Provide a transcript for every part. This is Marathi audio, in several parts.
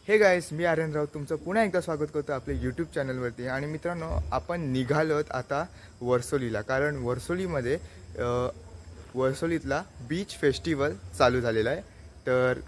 हे गाईस, मी आर्यन राऊत तुमचं पुन्हा एकदा स्वागत करतो आपल्या यूट्यूब चॅनलवरती। आणि मित्रांनो, आपण निघालोत आता वर्सोलीला, कारण वर्सोलीमध्ये वर्सोलीतला बीच फेस्टिवल चालू झालेला आहे। तर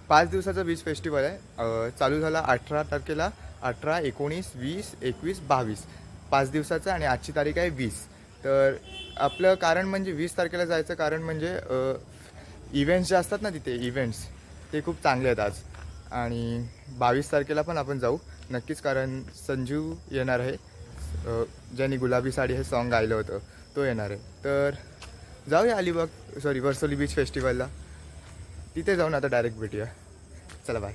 5 दिवसाचा बीच फेस्टिवल आहे, चालू झाला 18 तारखेला। 18, 19, 20, 21, 22 5 दिवसाचा आणि आजची तारीख आहे 20। तर आपलं कारण म्हणजे 20 तारखेला जायचं कारण म्हणजे इव्हेंट्स जे असतात ना तिथे, इव्हेंट्स ते खूप चांगले आहेत आज। आणि 22 तारखेला पण आपण जाऊ नक्कीच, कारण संजू येणार आहे, ज्यांनी गुलाबी साडी हे सॉन्ग गायलं होतं तो येणार आहे। तर जाऊया अलिबाग वर्सोली बीच फेस्टिवलला, तिथे जाऊन आता डायरेक्ट भेटूया। चला bye.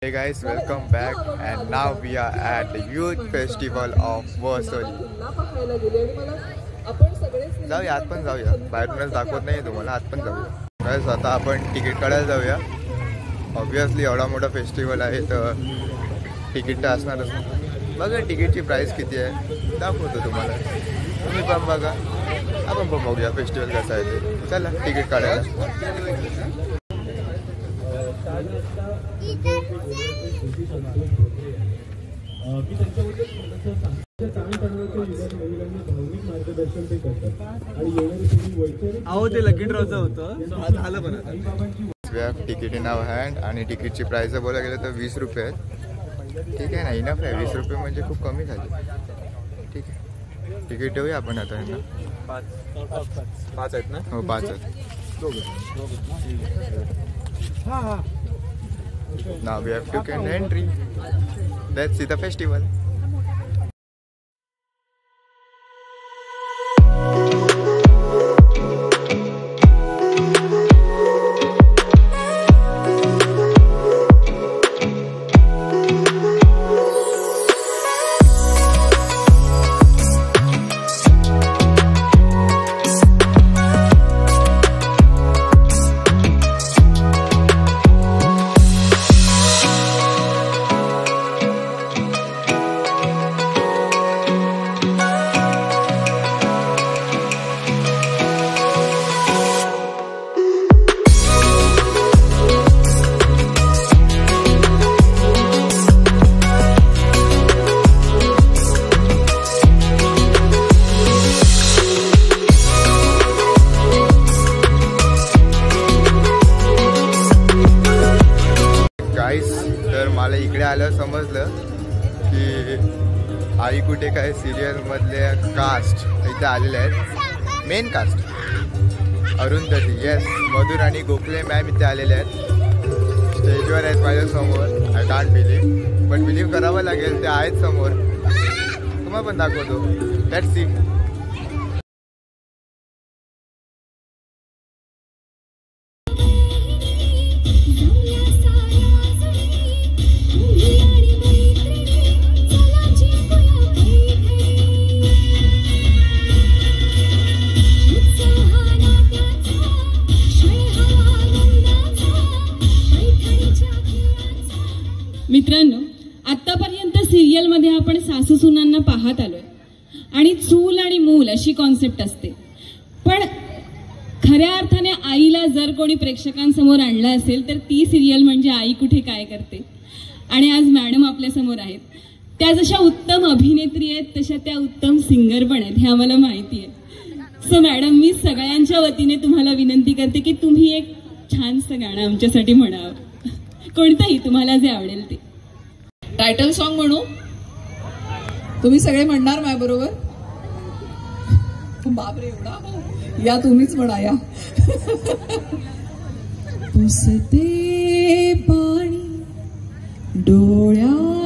Hey guys, welcome back, and now we are at the youth festival of Warsaw. जाऊया, आत पण जाऊया, बाहेरूनच दाखवत नाही तुम्हाला, आत पण जाऊया। गाइस, आता आपण तिकीट काढायला जाऊया। ऑब्विसली एवढा मोठा फेस्टिवल आहे तर तिकीट तर असणारच। बघा तिकीटची प्राइस किती आहे, दाखवतो तुम्हाला, तुम्ही पण बघा, आपण पण बघूया फेस्टिवल कसं आहे ते। चला तिकीट काढायला। अहो ते लकी ड्रॉचं होतं, आज आलं पण आता। तिकीट इन आवर हँड, आणि तिकीटची प्राइस बोलायला गेलं तर 20 रुपये आहेत। ठीक आहे ना, इनफ आहे, 20 रुपये म्हणजे खूप कमी झाले। ठीक आहे, तिकीट देऊया आपण आता। आहे ना 5 आहेत ना? हो 5 आहेत। Now we have taken entry. Let's see the festival. तर मला इकडे आलं समजलं की आई कुठे काय सिरियलमधले कास्ट इथे आलेले आहेत। मेन कास्ट अरुंधती, येस, मधुर आणि गोखले मॅम इथे आलेले आहेत। स्टेजवर आहेत माझ्यासमोर। I can't believe, but believe करावं लागेल, ते आहेत समोर, तुम्हाला पण दाखवतो। Let's see. उत्साहानाचा क्षण हा आनंदाचा, पैठणी सिरियलमध्ये आपण सासू सुनांना पाहत आलोय आणि चूल आणि मूल अशी कॉन्सेप्ट असते, पण खऱ्या अर्थाने आईला जर कोणी प्रेक्षकांसमोर आणलं असेल तर ती सिरियल म्हणजे आई कुठे काय करते. आणि आज मॅडम आपल्या समोर आहेत. त्या जशा उत्तम अभिनेत्री आहेत तशा त्या उत्तम सिंगर पण आहेत, हे आम्हाला माहिती आहे. सो मॅडम, मी सगळ्यांच्या वतीने तुम्हाला विनंती करते की तुम्ही एक छानसं गाणं आमच्यासाठी म्हणावं, कोणतंही तुम्हाला जे आवडेल ते. टायटल सॉन्ग म्हणू, तुम्ही सगळे म्हणणार माझ्या बरोबर? बापरे, एवढा या तुम्हीच म्हणा या. पुसते पाणी डोळ्यांमधले,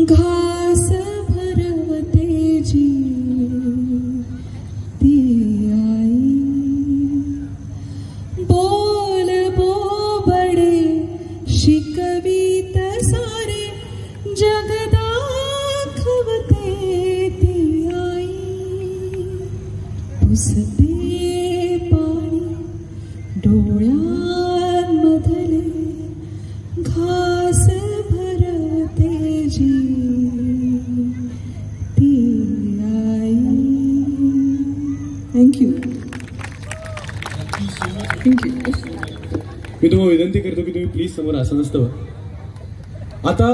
घास भरवते जी ती आई. बोल बोबडे शिकवीत सारे जग दाखवते ती आई. पुसते पाणी डोळ्यांमधले, घास भरवते जी ती आई. थँक्यू. थँक्यू. मी तुम्हाला विनंती करतो की तुम्ही प्लीज समोर असं नसतं. आता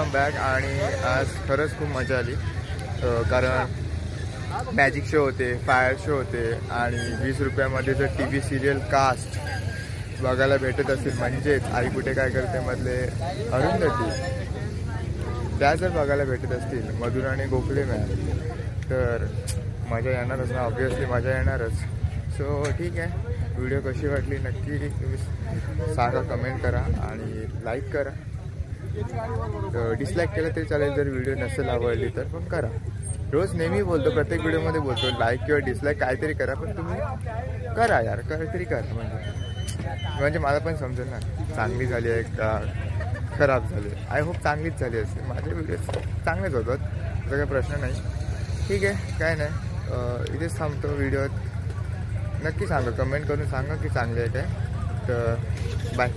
वेलकम बॅक. आणि आज खरंच खूप मजा आली कारण मॅजिक शो होते, फायर शो होते आणि 20 रुपयामध्ये जर TV सिरियल कास्ट बघायला भेटत असेल म्हणजेच आई कुठे काय करते मधले अरुंधती त्या जर बघायला भेटत असतील मधुर आणि गोखले मॅम तर मजा येणारच ना, ऑब्वियसली मजा येणारच. सो ठीक आहे, व्हिडिओ कशी वाटली नक्की तुम्ही सांगा, कमेंट करा आणि लाईक करा. डिसलाईक केलं तरी चालेल जर व्हिडिओ नसेल आवडली तर, पण करा. रोज नेहमी बोलतो, प्रत्येक व्हिडिओमध्ये बोलतो लाईक किंवा डिसलाईक काहीतरी करा, पण तुम्ही करा यार, काहीतरी करा म्हणजे मला पण समजेल ना चांगली झाली आहे का खराब झाली. आय होप चांगलीच झाली असते, माझे व्हिडिओ चांगलेच होतात, त्याचा काही प्रश्न नाही. ठीक आहे, काय नाही, इथेच थांबतो व्हिडिओत. नक्की सांगा, कमेंट करून सांगा की चांगले आहे काय. तर बाय.